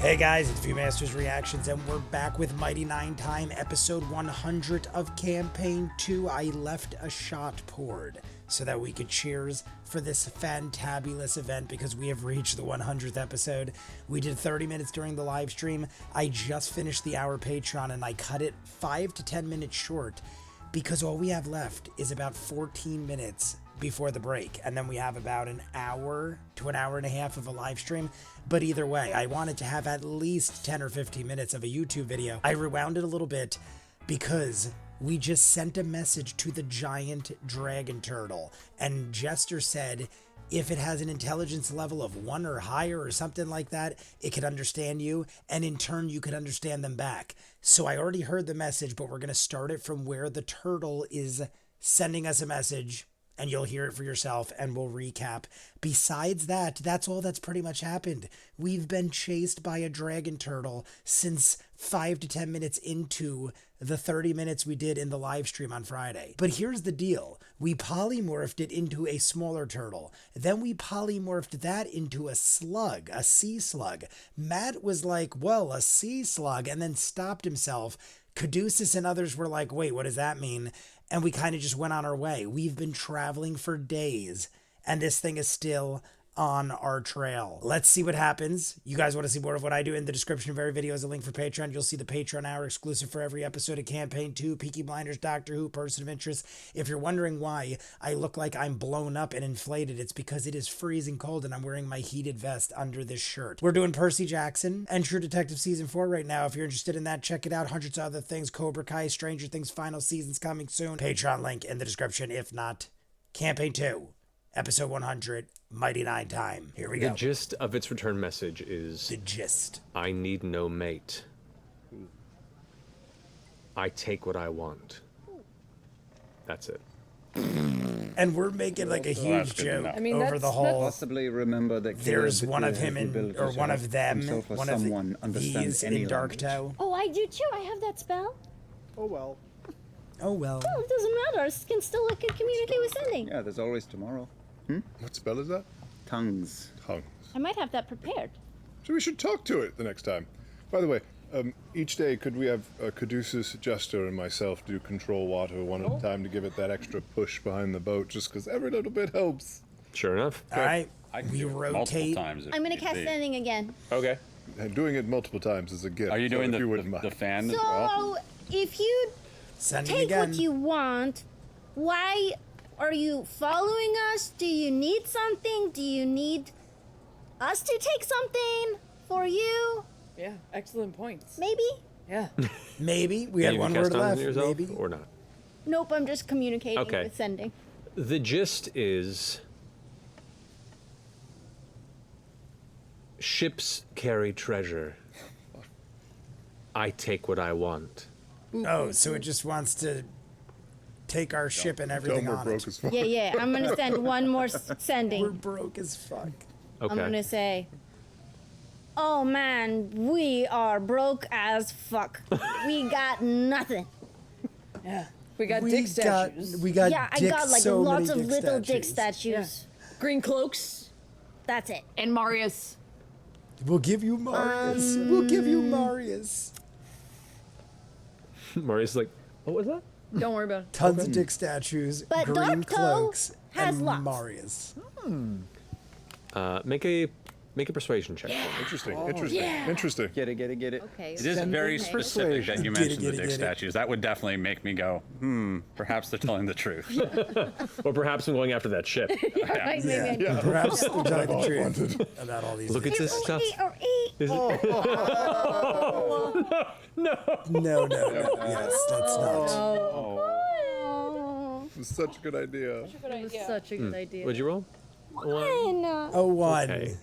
Hey guys, it's Viewmasters Reactions, and we're back with Mighty Nein Time, episode 100 of Campaign 2. I left a shot poured so that we could cheers for this fantabulous event because we have reached the 100th episode. We did 30 minutes during the live stream. I just finished the hour Patreon and I cut it 5 to 10 minutes short because all we have left is about 14 minutes before the break, and then we have about an hour to an hour and a half of a live stream. But either way, I wanted to have at least 10 or 15 minutes of a YouTube video. I rewound it a little bit because we just sent a message to the giant dragon turtle, and Jester said if it has an intelligence level of 1 or higher or something like that, it could understand you, and in turn you could understand them back. So I already heard the message, but we're going to start it from where the turtle is sending us a message, and you'll hear it for yourself, and we'll recap. Besides that, that's all that's pretty much happened. We've been chased by a dragon turtle since 5 to 10 minutes into the 30 minutes we did in the live stream on Friday. But here's the deal. We polymorphed it into a smaller turtle. Then we polymorphed that into a slug, a sea slug. Matt was like, well, a sea slug, and then stopped himself. Caduceus and others were like, wait, what does that mean? And we kind of just went on our way. We've been traveling for days, and this thing is still on our trail. Let's see what happens. You guys want to see more of what I do? In the description of every video is a link for Patreon. You'll see the Patreon hour exclusive for every episode of Campaign 2, Peaky Blinders, Doctor Who, Person of Interest. If you're wondering why I look like I'm blown up and inflated, it's because it is freezing cold and I'm wearing my heated vest under this shirt. We're doing Percy Jackson and True Detective Season 4 right now. If you're interested in that, check it out. Hundreds of other things. Cobra Kai, Stranger Things final season's coming soon. Patreon link in the description. If not, Campaign 2. Episode 100, Mighty Nein Time. Here we go. The gist of its return message is... The gist. I need no mate. I take what I want. That's it. And we're making like a huge joke over the whole... Possibly remember that there's one of him in, or one of them, one of these in Darktow. Oh, I do too. I have that spell. Oh well. Oh well. Oh, it doesn't matter. I can still communicate with sending. Yeah, there's always tomorrow. What spell is that? Tongues. Tongues. I might have that prepared. So we should talk to it the next time. By the way, each day could we have Caduceus, Jester, and myself do control water one at a time to give it that extra push behind the boat, just because every little bit helps. Sure enough. All right. I can We do it multiple rotate. times. I'm gonna cast sending again. Okay. And doing it multiple times is a gift. Are you doing so if you wouldn't the mind. fan as well? So, if you Send it take again. what you want, why are you following us? Do you need something? Do you need us to take something for you? Yeah, excellent points. Maybe? Yeah. Maybe. We Can had you one cast word on left. yourself Maybe. or not? Nope, I'm just communicating Okay. with sending. The gist is... ships carry treasure. I take what I want. Oh, so it just wants to take our ship and everything Tell 'em we're on broke it. as fuck. Yeah. I'm gonna send one more We're sending. broke as fuck. Okay. I'm gonna say, oh man, we are broke as fuck. We got nothing. Yeah. We got dick statues. We got Yeah, I dick, got like so lots many of dick little dick statues. statues. Green cloaks. That's it. And Marius. We'll give you Marius. We'll give you Marius. Marius is like, what was that? Don't worry about it. Tons of dick statues, But green Dark Toe cloaks, has and lots. Marius. Make a persuasion check. Interesting. Interesting. Get it. Okay. It is very specific that you mentioned the Get dick it. statues. That would definitely make me go, perhaps they're telling the truth. Or perhaps I'm going after that ship. Right, maybe I Perhaps they're telling the truth about all these. Look at this stuff. or No. Yes, that's not. It was such a good idea. It was such a good idea. What'd you roll? Oh, one. Okay.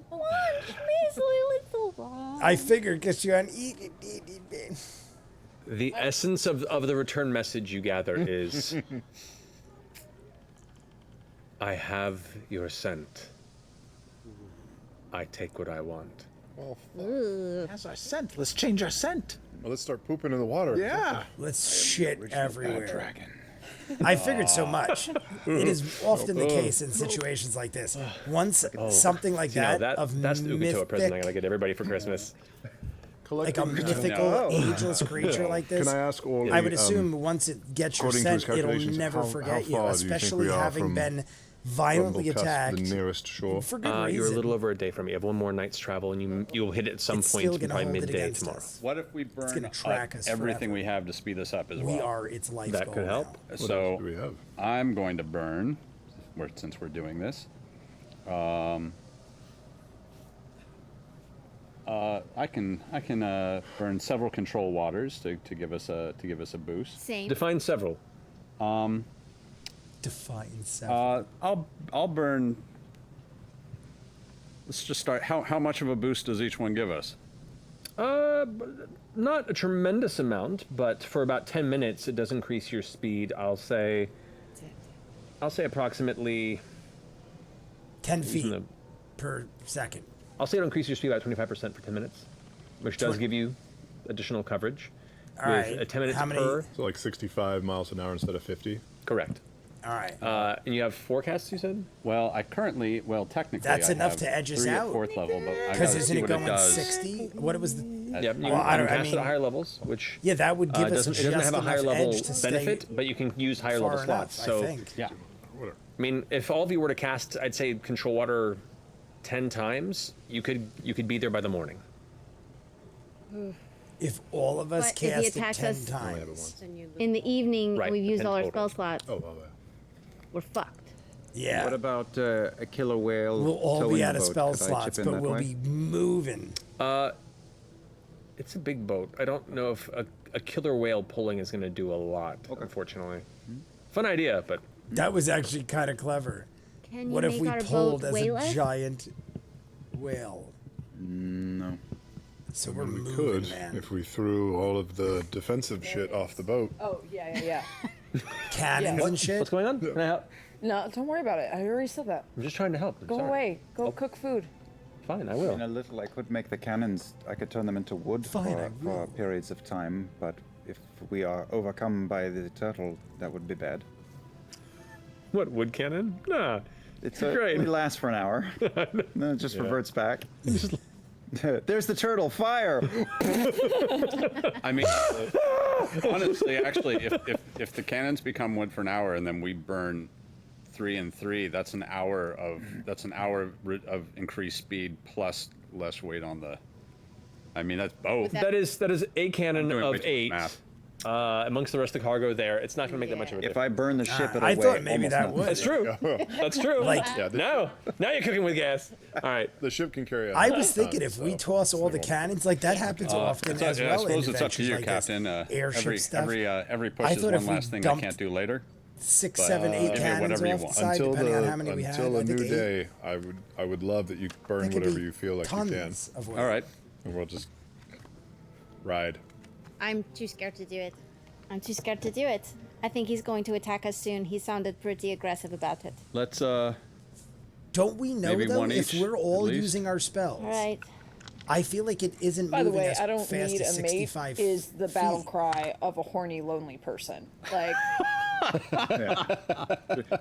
One measly little one. I figured because you're on eat. The essence of the return message you gather is... I have your scent. I take what I want. Well, That's our scent. Let's change our scent. let's start pooping in the water. Yeah. Let's shit everywhere. Dragon. I figured so much. It is often the case in situations like this. Once something like You know, that of that's the Ukito present I mythic, gotta get everybody for Christmas. like a Collecting- mythical, ageless creature like this. Can I ask all? I would assume once it gets your according to his scent, it'll calculations, never how forget you, far do you think especially we are having from been violently Rumblecusp, attacked the nearest shore? for good You're a reason. little over a day from me. You have one more night's travel, and you'll hit it at some It's point, still gonna probably hold it midday against tomorrow. us. What if we burn gonna track us everything forever. we have to speed this up as well? We are its life That goal could help. now. What So else do we have? I'm going to burn, since we're doing this. I can burn several control waters to give us a boost. Same. Define several. Define several. I'll burn. Let's just start. How much of a boost does each one give us? Not a tremendous amount, but for about 10 minutes, it does increase your speed. I'll say approximately. 10 feet the- per second. I'll say it'll increase your speed by 25% for 10 minutes, which does Twen- give you additional coverage. All right. With 10 minutes How many? per. So like 65 miles an hour instead of 50. Correct. All right. And you have forecasts, you said? Well, technically, technically, That's I enough have to edge us 3 at out. 4th level, but I Because gotta isn't see it what going it does. 60? What was the? Yep. You Well, I can don't- I cast it at mean- higher levels, which Yeah, that would give us it doesn't have a just higher enough level edge to stay benefit, but you can use higher level far slots. enough, So I think. Yeah. Whatever. I mean, if all of you were to cast, I'd say control water 10 times, you could be there by the morning. If all of us But if he cast it attacks 10 us- times. In the evening, Right, we've used 10 all our total. spell slots. Oh, well, We're fucked. Yeah. What about a killer whale? We'll all towing be the out of boat? spell Could I slots, chip in but that we'll way? be moving. It's a big boat. I don't know if a killer whale pulling is going to do a lot, unfortunately. Fun idea, but That was actually kind of clever. Can you What if make we our pulled boat as way a less? giant whale? No. So we're We moving, could man. if we threw all of the defensive shit off the boat. Oh, yeah. Cannons Yeah. and shit. what's going on? Can I help? No, don't worry about it. I already said that. I'm just trying to help. I'm Go sorry. away. Go cook food. Fine, I will. In a little, I could make the cannons. I could turn them into wood Fine, I for will. periods of time. But if we are overcome by the turtle, that would be bad. What, wood cannon? Nah. Great. It lasts for an hour, then it just reverts back. There's the turtle! Fire! I mean, honestly, actually, if the cannons become wood for an hour and then we burn 3 and 3, that's an hour of increased speed plus less weight on the. I mean, that's both. That is a cannon doing way of too much 8. math. Amongst the rest of the cargo there, it's not going to make that much of a If difference. I burn the ship, it'll I weigh thought maybe almost that nothing. would. That's true. That's true. Like- Yeah, the, now you're cooking with gas. All right. the ship can carry. I 100 was thinking tons, if we so toss all they the won't- cannons, like that happens often as I well. suppose in it's up to adventures you, like this. Captain. Airship stuff. Every I push is thought one if we last thing I dumped can't do later. 6, but, 7, 8 give me cannons whatever you off the want. side, Until depending the on how many we had. until I a think new 8. day, I would love that you burn That could whatever be you feel like you can, tons of wood. All right. and we'll just ride. I'm too scared to do it. I think he's going to attack us soon. He sounded pretty aggressive about it. Let's Don't we know Maybe though one if each, we're at all least. using our spells? All right. I feel like it isn't By the moving way, as I don't fast need as a mate 65 is the battle feet. cry of a horny, lonely person. Like,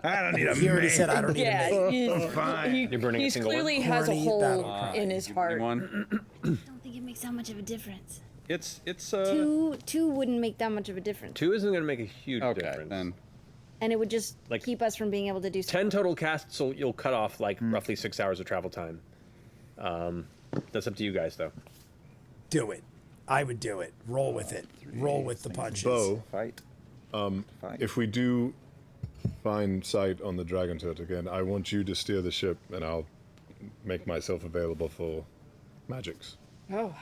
I don't need a He already said I don't need yeah, a mate. he You're burning a he's single one? clearly has a Horny hole battle cry. in his heart. one. I don't think it makes that much of a difference. It's Two wouldn't make that much of a difference. 2 isn't going to make a huge okay difference. then. And it would just Like- keep us from being able to do 10 total casts, so you'll cut off like roughly 6 hours of travel time. That's up to you guys, though. Do it. I would do it. Roll with it. Roll with the punches. Bo, Fight. Fight. if we do find sight on the dragon turret again, I want you to steer the ship, and I'll make myself available for magics. Oh,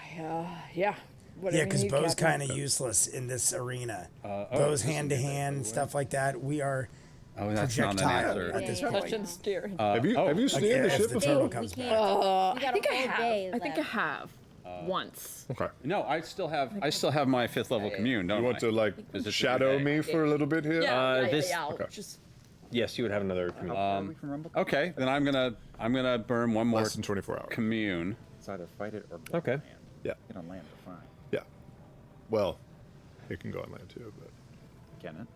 yeah. Whatever Yeah, you because need, Bo's Captain. kind of useless in this arena. Bo's this is hand to good, by hand, the way. stuff like that. We are Oh, that's not an projectile answer. at this Yeah. point. Touch and steer. Have you steered the if ship the before? turtle we comes can't. back. We got I think a I whole have. day I think I left. have. Once. Okay. No, I still have my 5th level commune. Don't You want I? to like Is it shadow today? me for a little bit here? I'll Okay. just Yes, you would have another. How far are we from Rumble? Okay, then I'm gonna burn one more Less than 24 hours. commune. It's either fight it or go Okay. on land. Yeah. Get on land, fine. Yeah. Well, it can go on land too, but Can it?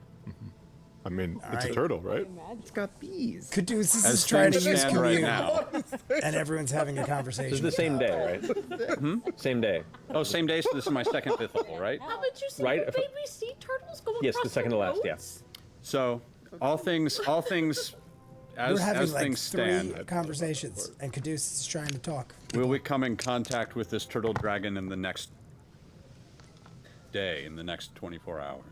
I mean, All it's a right. turtle, right? It's got bees. Caduceus As is trying to things use stand right commune, now. and everyone's having a conversation. This is the same day, right? Same day. Oh, same day. So this is my second fifth level, right? Haven't you seen Right, the if- baby sea turtles going Yes, across the second to last, yeah. roads? So all things, We're having as like things 3 stand, conversations, and Caduceus is trying to talk. will we come in contact with this turtle dragon in the next day, in the next 24 hours?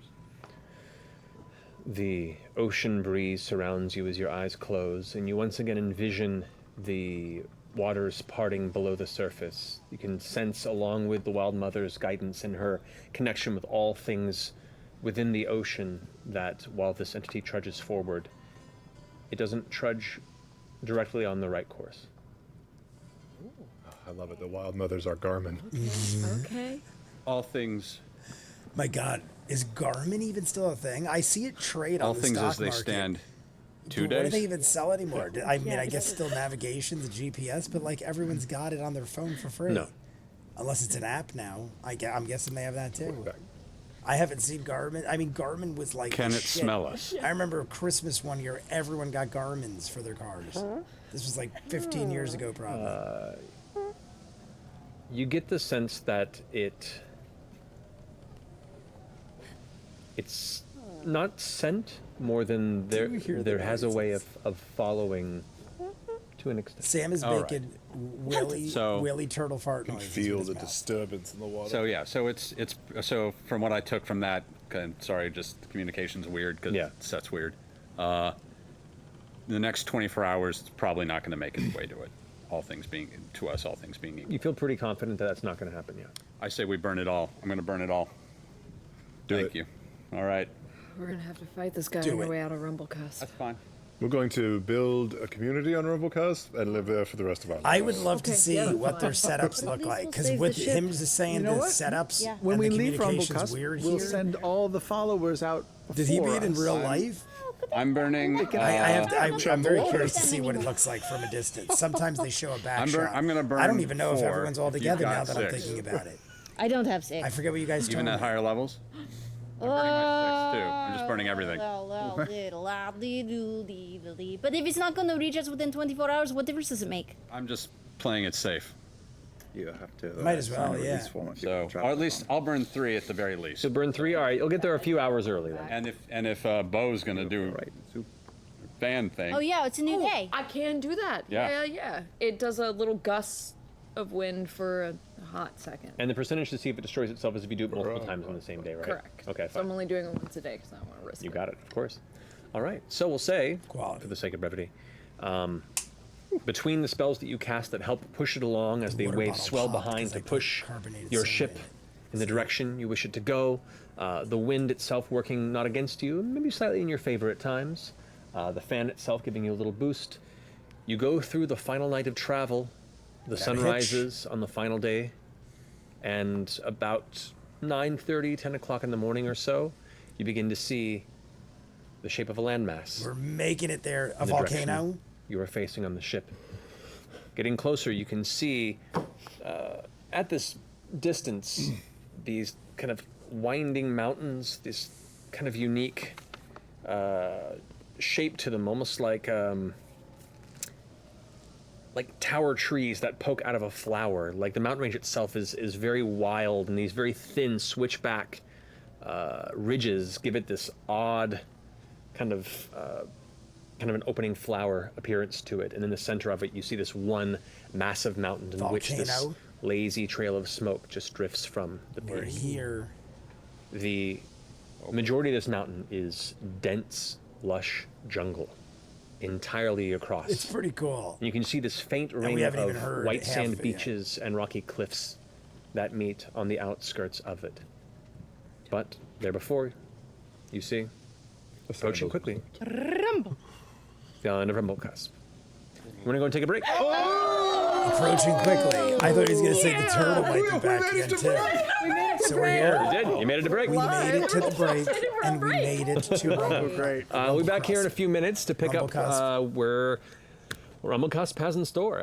The ocean breeze surrounds you as your eyes close, and you once again envision the waters parting below the surface. You can sense, along with the Wild Mother's guidance and her connection with all things within the ocean, that while this entity trudges forward, it doesn't trudge directly on the right course. I love it. The Wild Mothers are Garmin. Okay. All things, My God, is Garmin even still a thing? I see it trade all on the things stock as they market. stand. But 2 what do days. they even sell anymore? I mean, I Yes. guess still navigation, the GPS, but like everyone's got it on their phone for free. No. Unless it's an app now. I'm guessing they have that too. I haven't seen Garmin. I mean, Garmin was like. Can the it shit. smell us? I remember Christmas one year, everyone got Garmins for their cars. This was like 15 years ago, probably. You get the sense that it's not sent more than there you hear the there has a way noises? of following to an extent. Sam is all right. making Willy So- Willy turtle fart You can noises. feel with the his mouth. disturbance in the water. So yeah, so it's so from what I took from that. Sorry, just the communication's weird because Yeah. that's weird. The next 24 hours, it's probably not going to make its way to it. All things being equal. You feel pretty confident that that's not going to happen yet. I say we burn it all. I'm going to burn it all. Thank it. you. All right, We're gonna have to fight this guy Do on the it. way out of Rumblecast. that's fine. We're going to build a community on Rumblecast and live there for the rest of our lives. I would love to Okay, see yeah, what their fine. setups At look least like. we'll Because save with the ship. him just saying You know the what? setups Yeah. When and we the leave communication's Rumblecast, weird we'll here. send all the followers out. Did he before meet in us. real life? I'm burning. I'm very curious to see what it looks like from a distance. Sometimes they show a back shot. I'm gonna burn I don't even know if 4 everyone's all if you've together got now that I'm 6. thinking about it. I don't have 6. I forget what you guys told Even me. at higher levels. I'm burning my 6 too. I'm just burning everything. But if it's not going to reach us within 24 hours, what difference does it make? I'm just playing it safe. You have to. Might as well, sign a yeah. release form if you So, drop or at the least phone. I'll burn 3 at the very least. So burn 3. All right, you'll get there a few hours early then. And if Bo's gonna do Right. Soup. fan thing. Oh, yeah, it's a new day. I can do that. Yeah. Yeah. It does a little gust of wind for a hot second. And the percentage to see if it destroys itself is if you do it multiple times on the same day, right? Correct. Okay, So I'm fine. only doing it once a day because I don't want to risk You it. got it, of course. All right. So we'll say, Quality. for the sake of brevity, between the spells that you cast that help push it along as the Water waves bottle swell popped behind as I to put push carbonated your soda ship in it. in the direction you wish it to go, the wind itself working not against you, maybe slightly in your favor at times, the fan itself giving you a little boost. You go through the final night of travel. The sun hitch. rises on the final day, and about 9:30, 10 o'clock in the morning or so, you begin to see the shape of a landmass. We're making it there. A in the direction volcano. you are facing on the ship. Getting closer, you can see at this distance these kind of winding mountains, this kind of unique shape to them, almost like tower trees that poke out of a flower. Like the mountain range itself is very wild, and these very thin switchback ridges give it this odd kind of an opening flower appearance to it. And in the center of it, you see this one massive mountain in which this Volcano. lazy trail of smoke just drifts from the We're peak. here. The majority of this mountain is dense, lush jungle, entirely across. It's pretty cool. And you can see this faint ring we haven't even of heard white half sand of it yet. beaches and rocky cliffs that meet on the outskirts of it. But there before you see, approaching quickly, the island of Rumblecast. We're gonna go and take a break. Approaching quickly. I thought he was going to say the turtle might be back again, too. So we're here. You did. You made it to break. We made it to the break, and we made it to Rumble. Great. We'll be back here in a few minutes to pick up Rumblecast. where Rumblecast has in store.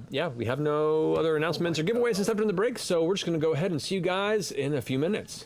Yeah, we have no other announcements or giveaways and stuff during the break, so we're just going to go ahead and see you guys in a few minutes.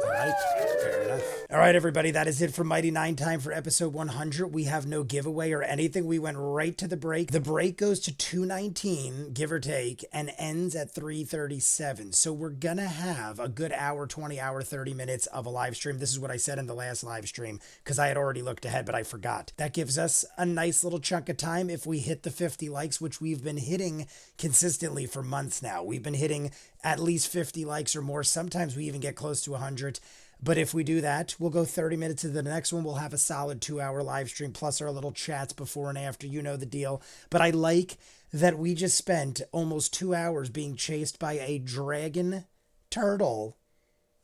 All right, fair enough. All right, everybody, that is it for Mighty Nine time for episode 100. We have no giveaway or anything. We went right to the break. The break goes to 2:19, give or take, and ends at 3:37. So we're gonna have a good hour, 20 hour, 30 minutes of a live stream. This is what I said in the last live stream because I had already looked ahead, but I forgot. That gives us a nice little chunk of time if we hit the 50 likes, which we've been hitting consistently for months now. We've been hitting at least 50 likes or more. Sometimes we even get close to 100. But if we do that, we'll go 30 minutes to the next one. We'll have a solid 2-hour live stream plus our little chats before and after. You know the deal. But I like that we just spent almost 2 hours being chased by a dragon turtle.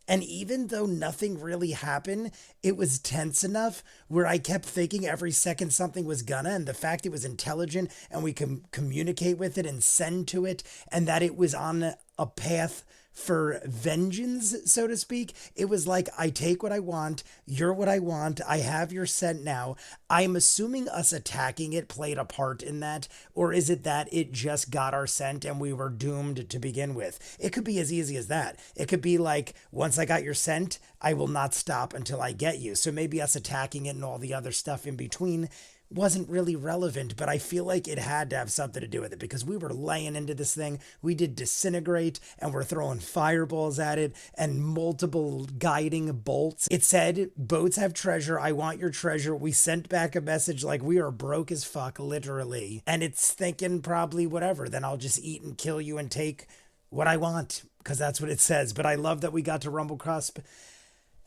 And even though nothing really happened, it was tense enough where I kept thinking every second something was gonna, and the fact it was intelligent and we can communicate with it and send to it, and that it was on a path for vengeance, so to speak. It was like, I take what I want, you're what I want, I have your scent now. I'm assuming us attacking it played a part in that, or is it that it just got our scent and we were doomed to begin with? It could be as easy as that. It could be like, once I got your scent, I will not stop until I get you. So maybe us attacking it and all the other stuff in between wasn't really relevant, but I feel like it had to have something to do with it because we were laying into this thing. We did disintegrate and we're throwing fireballs at it and multiple guiding bolts. It said, boats have treasure. I want your treasure. We sent back a message like we are broke as fuck, literally. And it's thinking probably whatever. Then I'll just eat and kill you and take what I want because that's what it says. But I love that we got to Rumble Cusp.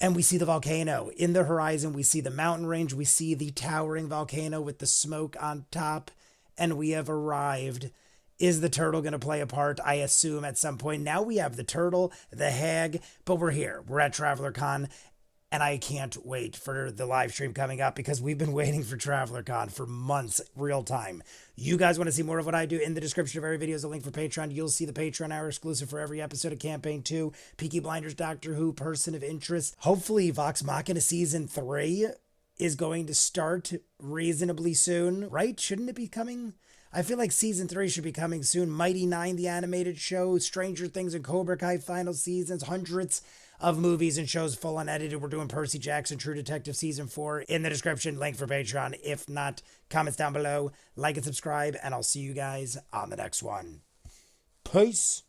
And we see the volcano in the horizon. We see the mountain range. We see the towering volcano with the smoke on top. And we have arrived. Is the turtle going to play a part? I assume at some point. Now we have the turtle, the hag, but we're here. We're at Traveler Con. And I can't wait for the live stream coming up because we've been waiting for Traveler Con for months, real time. You guys want to see more of what I do? In the description of every video is a link for Patreon. You'll see the Patreon hour exclusive for every episode of Campaign 2, Peaky Blinders, Doctor Who, Person of Interest. Hopefully Vox Machina Season 3 is going to start reasonably soon, right? Shouldn't it be coming? I feel like Season 3 should be coming soon. Mighty Nein, the animated show, Stranger Things and Cobra Kai final seasons, hundreds of movies and shows full unedited. We're doing Percy Jackson, True Detective Season 4 in the description, link for Patreon. If not, comments down below, like and subscribe, and I'll see you guys on the next one. Peace.